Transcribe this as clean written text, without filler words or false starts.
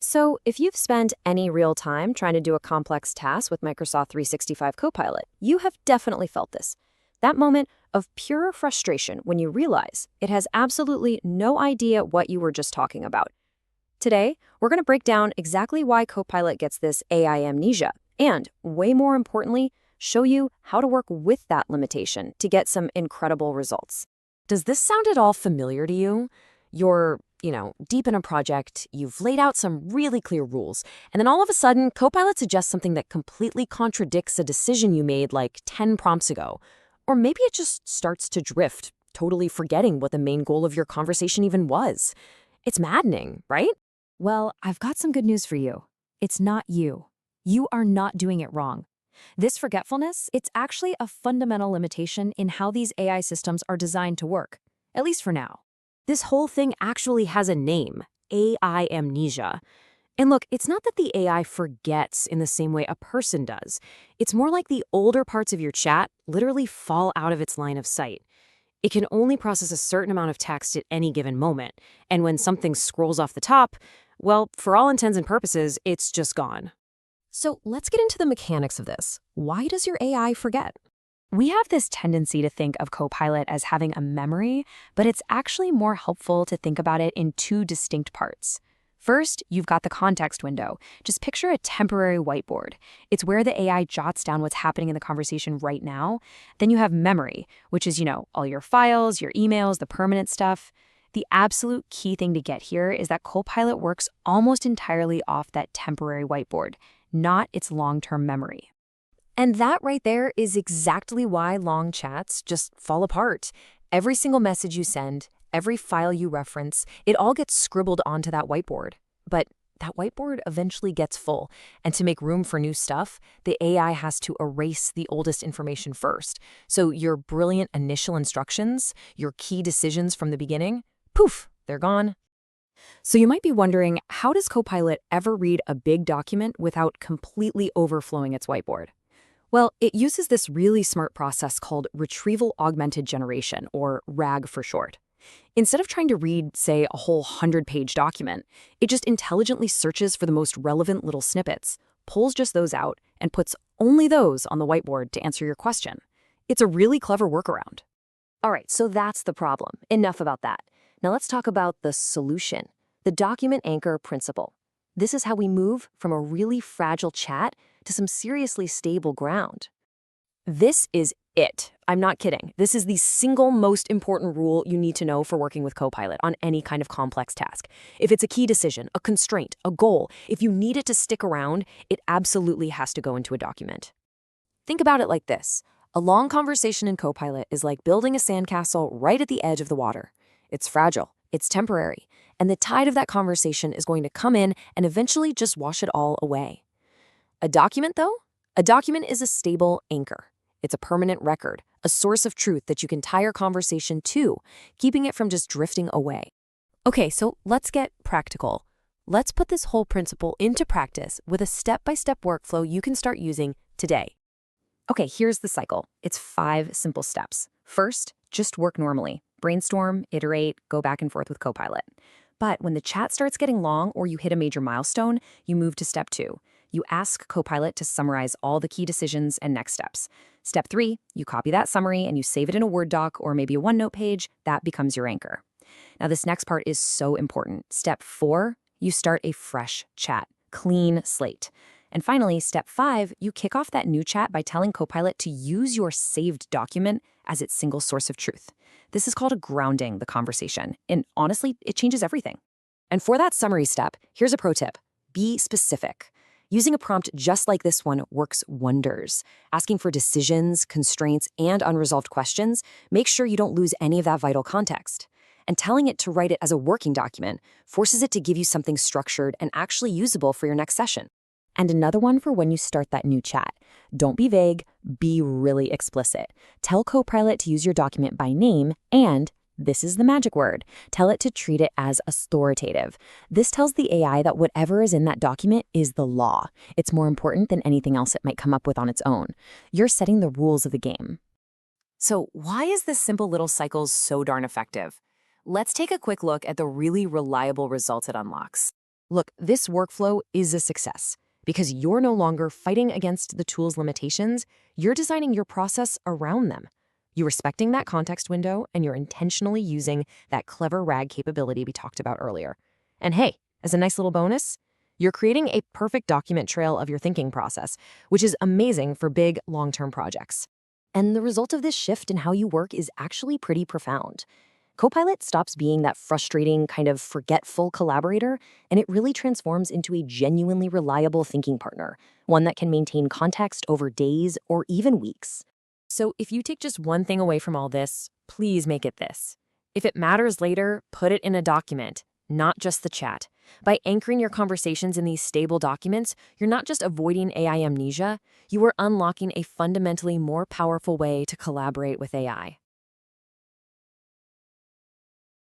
So, if you've spent any real time trying to do a complex task with Microsoft 365 Copilot, you have definitely felt this. That moment of pure frustration when you realize it has absolutely no idea what you were just talking about. Today, we're going to break down exactly why Copilot gets this AI amnesia, and, way more importantly, show you how to work with that limitation to get some incredible results. Does this sound at all familiar to you? You're deep in a project, you've laid out some really clear rules, and then all of a sudden, Copilot suggests something that completely contradicts a decision you made like 10 prompts ago. Or maybe it just starts to drift, totally forgetting what the main goal of your conversation even was. It's maddening, right? Well, I've got some good news for you. It's not you. You are not doing it wrong. This forgetfulness, it's actually a fundamental limitation in how these AI systems are designed to work, at least for now. This whole thing actually has a name, AI amnesia. And look, it's not that the AI forgets in the same way a person does. It's more like the older parts of your chat literally fall out of its line of sight. It can only process a certain amount of text at any given moment, and when something scrolls off the top, well, for all intents and purposes, it's just gone. So, let's get into the mechanics of this. Why does your AI forget? We have this tendency to think of Copilot as having a memory, but it's actually more helpful to think about it in two distinct parts. First, you've got the context window. Just picture a temporary whiteboard. It's where the AI jots down what's happening in the conversation right now. Then you have memory, which is, all your files, your emails, the permanent stuff. The absolute key thing to get here is that Copilot works almost entirely off that temporary whiteboard, not its long-term memory. And that right there is exactly why long chats just fall apart. Every single message you send, every file you reference, it all gets scribbled onto that whiteboard. But that whiteboard eventually gets full, and to make room for new stuff, the AI has to erase the oldest information first. So your brilliant initial instructions, your key decisions from the beginning, poof, they're gone. So you might be wondering, how does Copilot ever read a big document without completely overflowing its whiteboard? Well, it uses this really smart process called retrieval augmented generation, or RAG for short. Instead of trying to read, say, a whole 100-page document, it just intelligently searches for the most relevant little snippets, pulls just those out, and puts only those on the whiteboard to answer your question. It's a really clever workaround. All right, so that's the problem. Enough about that. Now let's talk about the solution, the document anchor principle. This is how we move from a really fragile chat to some seriously stable ground. This is it. I'm not kidding. This is the single most important rule you need to know for working with Copilot on any kind of complex task. If it's a key decision, a constraint, a goal, if you need it to stick around, it absolutely has to go into a document. Think about it like this. A long conversation in Copilot is like building a sandcastle right at the edge of the water. It's fragile, it's temporary, and the tide of that conversation is going to come in and eventually just wash it all away. A document, though? A document is a stable anchor. It's a permanent record, a source of truth that you can tie your conversation to, keeping it from just drifting away. Okay, so let's get practical. Let's put this whole principle into practice with a step-by-step workflow you can start using today. Okay, here's the cycle. It's 5 simple steps. First, just work normally. Brainstorm, iterate, go back and forth with Copilot. But when the chat starts getting long or you hit a major milestone, you move to step 2. You ask Copilot to summarize all the key decisions and next steps. Step 3, you copy that summary and you save it in a Word doc or maybe a OneNote page. That becomes your anchor. Now, this next part is so important. Step 4, you start a fresh chat, clean slate. And finally, step 5, you kick off that new chat by telling Copilot to use your saved document as its single source of truth. This is called a grounding the conversation, and honestly, it changes everything. And for that summary step, here's a pro tip. Be specific. Using a prompt just like this one works wonders. Asking for decisions, constraints, and unresolved questions, make sure you don't lose any of that vital context. And telling it to write it as a working document forces it to give you something structured and actually usable for your next session. And another one for when you start that new chat. Don't be vague, be really explicit. Tell Copilot to use your document by name and, this is the magic word, tell it to treat it as authoritative. This tells the AI that whatever is in that document is the law. It's more important than anything else it might come up with on its own. You're setting the rules of the game. So why is this simple little cycle so darn effective? Let's take a quick look at the really reliable results it unlocks. Look, this workflow is a success because you're no longer fighting against the tool's limitations, you're designing your process around them. You're respecting that context window and you're intentionally using that clever RAG capability we talked about earlier. And hey, as a nice little bonus, you're creating a perfect document trail of your thinking process, which is amazing for big, long-term projects. And the result of this shift in how you work is actually pretty profound. Copilot stops being that frustrating, kind of forgetful collaborator, and it really transforms into a genuinely reliable thinking partner, one that can maintain context over days or even weeks. So if you take just one thing away from all this, please make it this. If it matters later, put it in a document, not just the chat. By anchoring your conversations in these stable documents, you're not just avoiding AI amnesia, you are unlocking a fundamentally more powerful way to collaborate with AI.